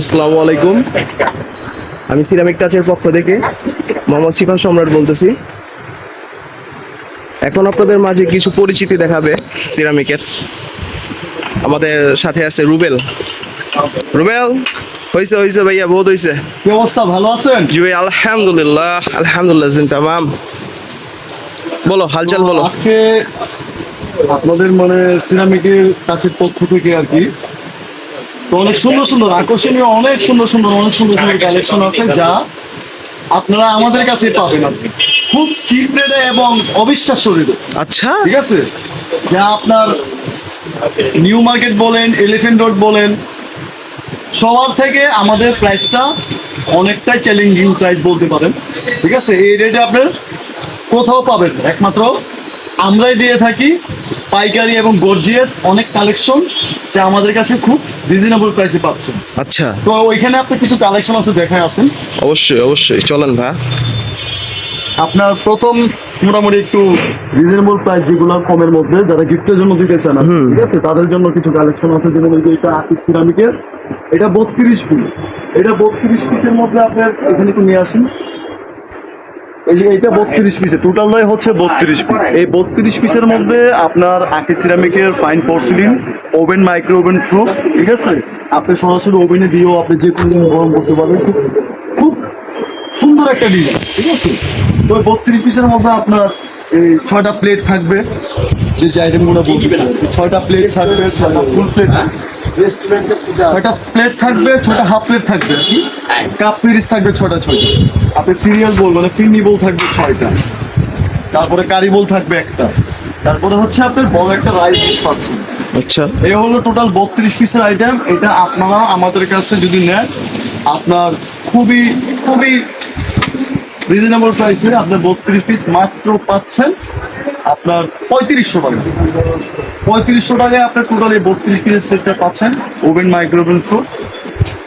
আসসালামু আলাইকুম। আমি সিরামিক টাচের পক্ষ থেকে মোহাম্মদ শিফা সম্রাট বলতেছি। এখন আপনাদের মাঝে কিছু পরিচিতি দেখাবে সিরামিকের। আমাদের সাথে আছে রুবেল। রুবেল, হয়েছে হয়েছে ভাইয়া, বহুত হয়েছে। কি অবস্থা, ভালো আছেন? জি ভাই, আলহামদুলিল্লাহ আলহামদুলিল্লাহ জিন তামাম। বলো হালচাল বলো। আজকে আপনাদের মানে সিরামিকের কাছের পক্ষ থেকে আর কি তো অনেক সুন্দর সুন্দর আকর্ষণীয় অনেক সুন্দর সুন্দর কালেকশন আছে যা আপনারা আমাদের কাছে পাবেন আপনি খুব চিপ রেটে এবং অবিশ্বাস্য রেটে। আচ্ছা, ঠিক আছে, যা আপনার নিউ মার্কেট বলেন, এলিফ্যান্ট রোড বলেন, সবার থেকে আমাদের প্রাইসটা অনেকটাই চ্যালেঞ্জিং প্রাইস বলতে পারেন। ঠিক আছে, এই রেটে আপনার কোথাও পাবেন না, একমাত্র আমরাই দিয়ে থাকি। পাইকারি এবং গর্জিয়াস অনেক কালেকশন যা আমাদের কাছে খুব রিজনেবল প্রাইসে পাচ্ছেন। আচ্ছা, তো ওইখানে আপনি কিছু কালেকশন আছে, দেখায় আসেন। অবশ্যই অবশ্যই, চলেন ভাই। আপনার প্রথম মোটামুটি একটু রিজনেবল প্রাইস, যেগুলো কমের মধ্যে, যারা গিফটের জন্য দিতে চান, ঠিক আছে, তাদের জন্য কিছু কালেকশন আছে। যেমন এই যে এটা আকিস সিরামিকের, এটা 32 পিস। এটা 32 পিসের মধ্যে আপনার এখানে একটু নিয়ে আসুন। এই যে এটা 32 পিসের টোটাল নয়, হচ্ছে 32 পিস। এই 32 পিসের মধ্যে আপনার আকিস সিরামিকের fine porcelain, oven, micro oven proof. ঠিক আছে, আপনি সরাসরি ওভেনে দিয়েও আপনি যে কোনো দিন গরম করতে পারবেন। খুব খুব সুন্দর একটা ডিজাইন। ঠিক আছে, তো 32 পিসের মধ্যে আপনার এই 6টা প্লেট থাকবে। যে আইটেমগুলো বলতে 6টা প্লেট থাকবে, 6টা ফুল প্লেট, 6টা প্লেট থাকবে, 6টা হাফ প্লেট থাকবে আর কি। কাপ পিরিচ থাকবে 6টা। আপনি সিরিয়াল বোল মানে ফিরনি বোল থাকবে 6টা। তারপরে কারি বোল থাকবে একটা। তারপরে হচ্ছে আপনার বড় একটা রাইস ডিশ পাচ্ছেন। আচ্ছা, এই হলো টোটাল 32 পিসের আইটেম। এটা আপনারা আমাদের কাছে যদি নেন, আপনার খুবই খুবই রিজনেবল প্রাইসে আপনার 32 পিস মাত্র পাচ্ছেন আপনার 3500 টাকা। 3500 টাকায় আপনার টোটাল এই 32 পিসের সেটটা পাচ্ছেন। ওভেন, মাইক্রোওভেন ফ্রুট,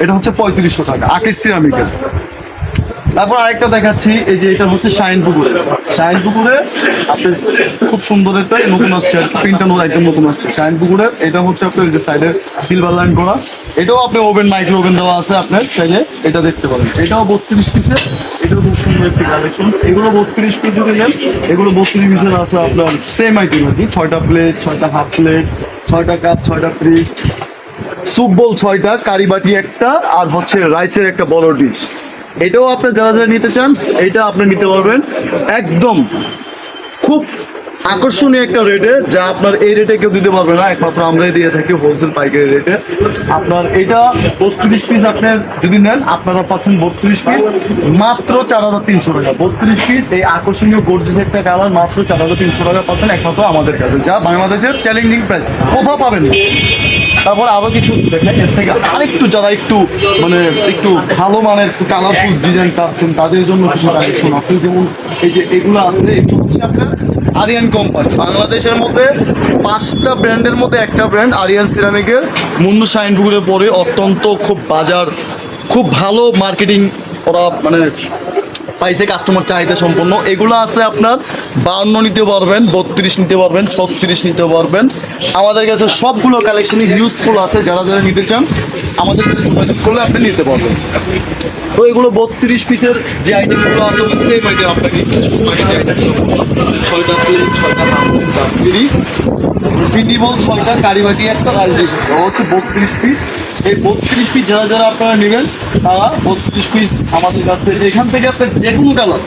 এটা হচ্ছে 3500 টাকা আকিস সিরামিকের। তারপর আরেকটা দেখাচ্ছি, এই যে এটা হচ্ছে শাইন পুকুরে। শাইন পুকুরে আপনি খুব সুন্দর একটা নতুন আসছে, প্রিন্টটা একদম নতুন আসছে শাইন পুকুরের। এটা হচ্ছে আপনার যে সাইডে সিলভার লাইন করা, এটাও আপনি ওভেন, মাইক্রো ওভেন দেওয়া আছে, আপনার চাইলে এটা দেখতে পারেন। এটাও 32 পিসের, এটাও খুব সুন্দর একটি কালেকশন। এগুলো 32 পিস যদি নেন, এগুলো 32 পিসের আছে আপনার সেম আইটেম আর কি। 6টা প্লেট, 6টা হাফ প্লেট, 6টা কাপ, 6টা ফ্রিজ, স্যুপ বোল 6টা, কারি বাটি একটা, আর হচ্ছে রাইসের একটা বড় ডিশ। এটাও আপনি যারা যারা নিতে চান, এটা আপনি নিতে পারবেন একদম খুব আকর্ষণীয় একটা রেটে, যা আপনার এই রেটে কেউ দিতে পারবে না, একমাত্র আমরাই দিয়ে থাকি হোলসেল পাইকারি রেটে। আপনার এটা 32 পিস আপনার যদি নেন, আপনারা পাচ্ছেন 32 পিস মাত্র 4300 টাকা। 32 পিস এই আকর্ষণীয় গর্জিয়াস একটা কালার মাত্র 4300 টাকা পাচ্ছেন একমাত্র আমাদের কাছে, যা বাংলাদেশের চ্যালেঞ্জিং প্রাইস, কোথাও পাবেন না। তারপরে আরো কিছু দেখেন, এর থেকে আরেকটু যারা একটু মানে একটু ভালো মানের কালারফুল ডিজাইন চাচ্ছেন, তাদের জন্য কিছু কালেকশন আছে। যেমন এই যে এগুলো আছে, এগুলো হচ্ছে আপনার আরিয়ান কোম্পানি। বাংলাদেশের মধ্যে 5টা ব্র্যান্ডের মধ্যে একটা ব্র্যান্ড আরিয়ান সিরামিকের। মুন্নু শাইনপুকুরের পরে অত্যন্ত খুব বাজার, খুব ভালো মার্কেটিং ওরা মানে পাইছে, কাস্টমার চাহিদা সম্পন্ন। এগুলো আছে আপনার 52 নিতে পারবেন, 32 নিতে পারবেন, 36 নিতে পারবেন। আমাদের কাছে সবগুলো কালেকশনই ইউজফুল আছে, যারা যারা নিতে চান আমাদের সাথে যোগাযোগ করলে আপনি নিতে পারবেন। তো এগুলো 32 পিসের যে আইটেমগুলো আছে, ওই সেম আইটেম আপনাকে কিছু আগে যে আইটেমগুলো 6টা প্লেট, 6টা হাফ প্লেট, ফিনি বল 6টা, কারি বাটি একটা, রাইস ডিশ হচ্ছে 32 পিস। এই 32 পিস যারা যারা আপনারা নেবেন, তারা 32 পিস আমাদের কাছে এখান থেকে আপনার যে কোনো কালার,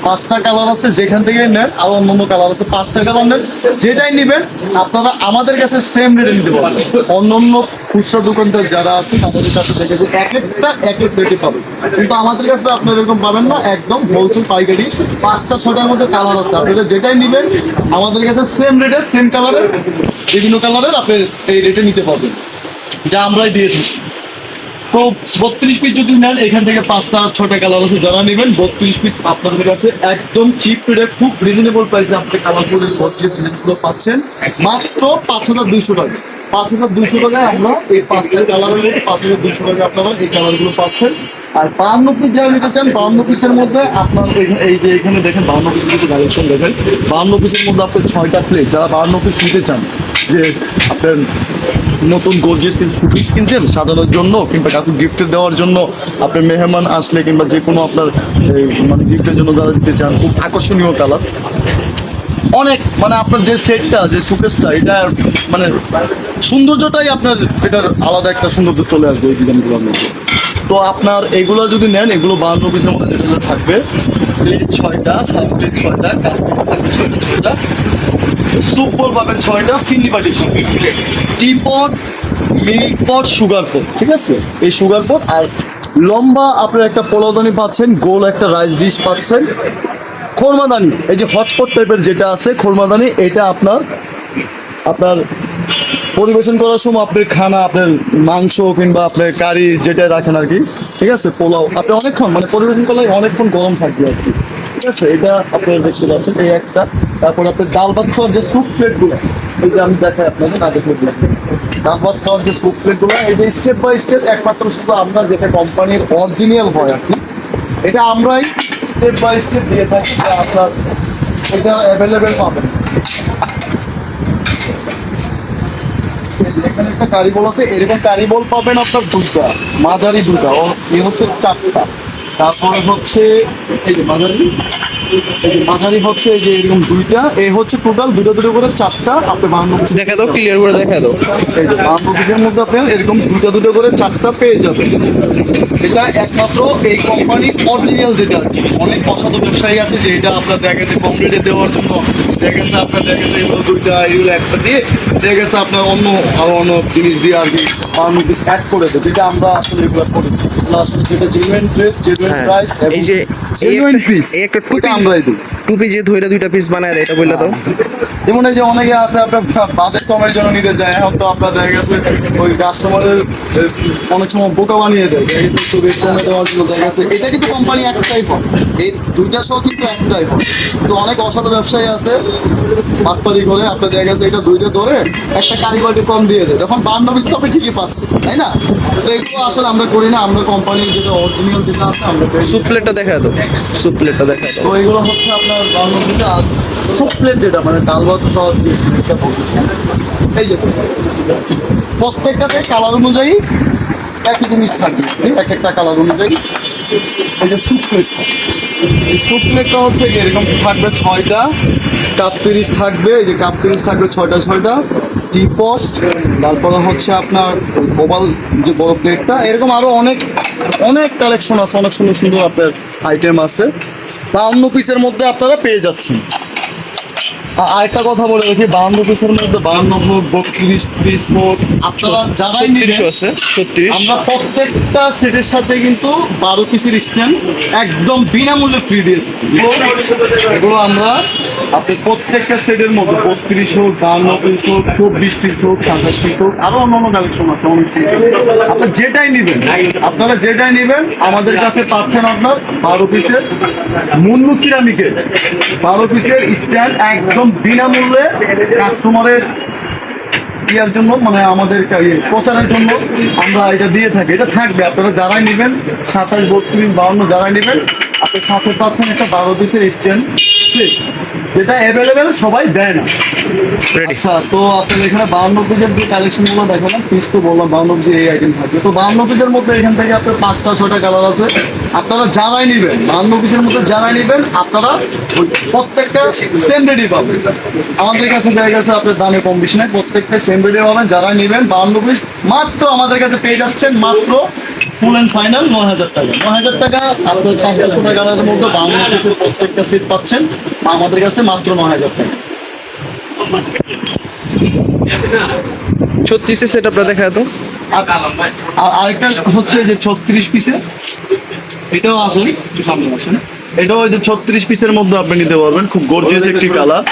5টা কালার আছে, যেখান থেকে নেন, আর অন্য কালার আছে, 5টা কালার নেন, যেটাই নেবেন আপনারা আমাদের কাছে সেম রেটে নিতে পারবেন। অন্য খুচরা দোকানদার যারা আছে তাদের কাছে দেখেছে এক একটা এক এক রেটে পাবেন, কিন্তু আমাদের কাছে আপনারা এরকম পাবেন না, একদম হোলসেল পাইকারি। 5টা 6টার মধ্যে কালার আছে, আপনারা যেটাই নেবেন আমাদের কাছে সেম রেটে, সেম কালারের, বিভিন্ন কালারের আপনি এই রেটে নিতে পারবেন, যা আমরাই দিয়ে থাকি। তো 32 পিস যদি নেন, এখান থেকে 5টা 6টা কালার আছে, যারা নেবেন 32 পিস আপনাদের কাছে একদম চিপ রেটে, খুব রিজনেবল প্রাইসে আপনি কালারফুলের গর্জিয়াস জিনিসগুলো পাচ্ছেন মাত্র 5200 টাকা। 5200 টাকায় আমরা এই 5টা কালারের মধ্যে 5200 টাকায় আপনারা এই কালারগুলো পাচ্ছেন। আর 52 পিস যারা নিতে চান, 52 পিসের মধ্যে আপনার এই যে এখানে দেখেন 52 পিসের কিছু কালেকশন দেখেন। 52 পিসের মধ্যে আপনার 6টা প্লেট, যারা 52 পিস নিতে চান, যে আপনার নতুন গর্জিয়াস কিছু শোপিস কিনছেন সাজানোর জন্য কিংবা কাউকে গিফটে দেওয়ার জন্য, আপনার মেহমান আসলে কিংবা যে কোনো আপনার মানে গিফটের জন্য যারা দিতে চান, খুব আকর্ষণীয় কালার, অনেক মানে আপনার যে সেটটা যে শোকেসটা এটা মানে সৌন্দর্যটাই আপনার এটার আলাদা একটা সৌন্দর্য চলে আসবে এই ডিজাইনগুলোর মধ্যে। তো আপনার এগুলো যদি নেন, এগুলো 52 পিসের মধ্যে যেটা থাকবে, প্লেট 6টা, কাপ প্লেট 6টা, কাপ প্লেট থাকবে 6টা, স্যুপ বোল পাবেন 6টা, ফিন্নি বাটি 6টা, টি পট, মিল্ক পট, সুগার পট, ঠিক আছে, এই সুগার পট। আর লম্বা আপনার একটা পোলাওদানি পাচ্ছেন, গোল একটা রাইস ডিশ পাচ্ছেন, খোরমাদানি, এই যে হটপট টাইপের যেটা আছে খোরমাদানি, এটা আপনার আপনার পরিবেশন করার সময় আপনার খানা, আপনার মাংস কিংবা আপনার কারি যেটা রাখেন আর কি, ঠিক আছে, পোলাও আপনি অনেকক্ষণ মানে পরিবেশন করলে অনেকক্ষণ গরম থাকবে আর কি, ঠিক আছে। এটা আপনারা দেখতে পাচ্ছেন এই একটা। তারপর আপনার ডাল ভাত খাওয়ার যে স্যুপ প্লেটগুলো, এই যে আমি দেখাই আপনাদের, না দেখলে বুঝবেন। ডাল ভাত খাওয়ার যে স্যুপ প্লেটগুলো, এই যে স্টেপ বাই স্টেপ, একমাত্র শুধু আমরা যেটা কোম্পানির অরিজিনাল হয় আর কি, এটা আমরাই স্টেপ বাই স্টেপ দিয়ে থাকি, যে আপনার এটা অ্যাভেলেবেল পাবেন। এখানে একটা কারিবল আছে, এরকম কারিবল পাবেন আপনার 2টা, মাঝারি 2টা, ও এই হচ্ছে 4টা। তারপরে হচ্ছে এই যে মাঝারি, এই যে মাঝারি হচ্ছে এই যে এরকম 2টা, এই হচ্ছে টোটাল 2টা 2টা করে 4টা। আপনি 52 পিস দেখা দাও, ক্লিয়ার করে দেখা দাও। এই যে 52 পিসের মধ্যে আপনার এরকম 2টা 2টা করে 4টা পেয়ে যাবেন। এটা একমাত্র এই কোম্পানি অরিজিনাল যেটা আর কি। অনেক অসাধু ব্যবসায়ী আছে যে এটা আপনার দেখা গেছে কম রেটে দেওয়ার জন্য, দেখা গেছে আপনার দেখা গেছে এগুলো 2টা এগুলো একটা দিয়ে দেখা গেছে আপনার অন্য আরো অন্য জিনিস দিয়ে আর কি 52 পিস অ্যাড করে দেয়, যেটা আমরা আসলে এগুলো করি না। এগুলো আসলে যেটা জেনুইন রেট, জেনুইন হ্যাঁ, প্রাইস, এই যে জেনুইন পিস, এই একটা টুপি আমরাই দিই। টুপি যে ধইরা 2টা পিস বানায় দেয়, এটা বললে তো। যেমন এই যে অনেকে আছে আপনার বাজেট কমের জন্য নিতে যায়, এখন তো আপনার দেখা গেছে ওই কাস্টমারের অনেক সময় বোকা বানিয়ে দেয়, দেখা গেছে একটু রেট কমে দেওয়ার জন্য, দেখা গেছে এটা কিন্তু কোম্পানি একটাই হয়, এই 2টা সহ কিন্তু একটাই হয়। কিন্তু অনেক অসাধু ব্যবসায়ী আছে বাটপারি করে, আপনার দেখা গেছে এটা 2টা ধরে একটা কারিগরি কম দিয়ে দেয়, তখন 52 পিস তো আপনি ঠিকই পাচ্ছেন, তাই না? তো এগুলো আসলে আমরা করি না, আমরা কোম্পানির যেটা অরিজিনাল যেটা আছে আমরা স্যুপ প্লেটটা দেখা দাও, স্যুপ প্লেটটা দেখা দাও। তো এগুলো হচ্ছে আপনার 52 পিস। আর স্যুপ প্লেট যেটা মানে ডাল ভাত খাওয়ার যে প্লেটটা বলতেছি, এই যে প্রত্যেকটাতে কালার অনুযায়ী একই জিনিস থাকবে, এক একটা কালার অনুযায়ী। এই যে স্যুপ প্লেটটা, এই স্যুপ প্লেটটা হচ্ছে এরকম থাকবে 6টা, কাপ পিরিচ থাকবে, এই যে কাপ পিরিচ থাকবে 6টা 6টা, টিপট, তারপরে হচ্ছে আপনার ওভাল যে বড় প্লেটটা, এরকম আরো অনেক অনেক কালেকশন আছে, অনেক সুন্দর সুন্দর আপনার আইটেম আছে 52 পিসের মধ্যে আপনারা পেয়ে যাচ্ছেন। আরেকটা কথা বলে রাখি, 52 পিসের মধ্যে 52 হোক 32 পিস হোক, আপনারা যারাই নিবেন, 36 আছে 36। আমরা প্রত্যেকটা সেটের সাথে কিন্তু 12 পিসের স্ট্যান্ড একদম বিনামূল্যে ফ্রি দিয়ে দিই। এগুলো আমরা আপনি প্রত্যেকটা সেটের মধ্যে 32 হোক, 52 পিস হোক, 24 পিস হোক, 27 পিস হোক, আরো অন্যান্য কালেকশন আছে অনেক সুন্দর। আপনি যেটাই নেবেন, আপনারা যেটাই নেবেন আমাদের কাছে পাচ্ছেন আপনার 12 পিসের মুন্নু সিরামিকের 12 পিসের স্ট্যান্ড একদম বিনামূল্যে কাস্টমারের ইয়ার জন্য, মানে আমাদের প্রচারের জন্য আমরা এটা দিয়ে থাকি। এটা থাকবে, আপনারা যারাই নেবেন 27, 32, 52 যারাই নেবেন, আপনি সাথে পাচ্ছেন একটা 12 পিসের স্ট্যান্ড, যেটা অ্যাভেলেবেল সবাই দেয় না। রেডি। আচ্ছা, তো আপনার এখানে 52 পিসের যে কালেকশনগুলো দেখালাম, পিস তো বললাম 52 পিসের এই আইটেম থাকবে। তো 52 পিসের মধ্যে এখান থেকে আপনার 5টা 6টা কালার আছে। আপনারা যারাই নেবেন 52 পিসের মধ্যে যারাই নেবেন, আপনারা ওই প্রত্যেকটা সেম রেডি পাবেন। আমাদের কাছে দেখা গেছে আপনার দামে কম বেশি নাই, প্রত্যেকটা সেম রেডি পাবেন। যারা নেবেন 52 পিস মাত্র আমাদের কাছে পেয়ে যাচ্ছেন মাত্র ফুল অ্যান্ড ফাইনাল 9,000 টাকা। 9,000 টাকা আপনার 5টা 6টা কালারের মধ্যে 52 পিসের প্রত্যেকটা সেট পাচ্ছেন আমাদের কাছে মাত্র 9,000 টাকা। 36 সেট আপনারা দেখা দাও। আর আরেকটা হচ্ছে যে 36 পিসের, এটাও আসেন একটু সামনে আসেন, এটাও ওই যে 36 পিসের মধ্যে আপনি নিতে পারবেন। খুব গর্জিয়াস একটি কালার,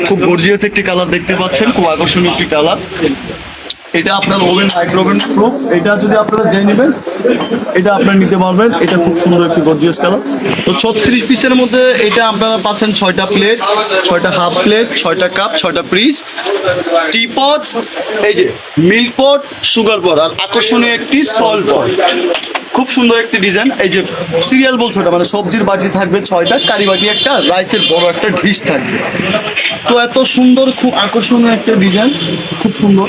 খুব গর্জিয়াস একটি কালার দেখতে পাচ্ছেন, খুব আকর্ষণীয় একটি কালার। এটা আপনার ওভেন মাইক্রোওভেন প্রুফ, এটা যদি আপনারা জেনে নেবেন এটা আপনারা নিতে পারবেন। এটা খুব সুন্দর একটি গর্জিয়াস কালার। তো 36 পিসের মধ্যে এটা আপনারা পাচ্ছেন 6টা প্লেট, 6টা হাফ প্লেট, 6টা কাপ, 6টা পিস, টিপট, এই যে মিল্ক পট, সুগার পট, আর আকর্ষণীয় একটি সল্ট পট। খুব সুন্দর একটি ডিজাইন। এই যে সিরিয়াল বলছো ওটা মানে সবজির বাটি থাকবে 6টা, কারি বাটি একটা, রাইসের বড় একটা ডিশ থাকবে। তো এত সুন্দর, খুব আকর্ষণীয় একটা ডিজাইন, খুব সুন্দর।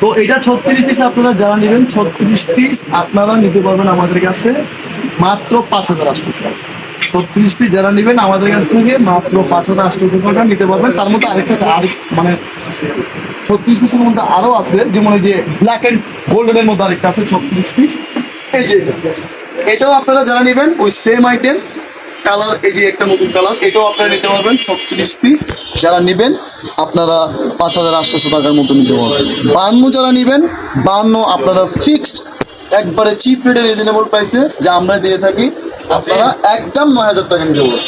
তো এটা 36 পিস আপনারা যারা নেবেন 36 পিস আপনারা নিতে পারবেন আমাদের কাছে মাত্র 5,800 টাকা। 36 পিস যারা নেবেন আমাদের কাছ থেকে মাত্র 5,800 টাকা নিতে পারবেন। তার মধ্যে আরেক মানে 36 পিসের মধ্যে আরো আছে, যেমন এই যে ব্ল্যাক এন্ড গোল্ডেনের মধ্যে আরেকটা আছে 36 পিস। এই যে এটাও আপনারা যারা নেবেন ওই সেম আইটেম কালার, এই যে একটা নতুন কালার, এটাও আপনারা নিতে পারবেন 36 পিস যারা নেবেন আপনারা 5,800 টাকার মতো নিতে পারবেন। 52 যারা নেবেন 52 আপনারা ফিক্সড একবারে চিপ রেটে রিজনেবল প্রাইসে যা আমরা দিয়ে থাকি আপনারা একদম 9,000 টাকা নিতে পারবেন।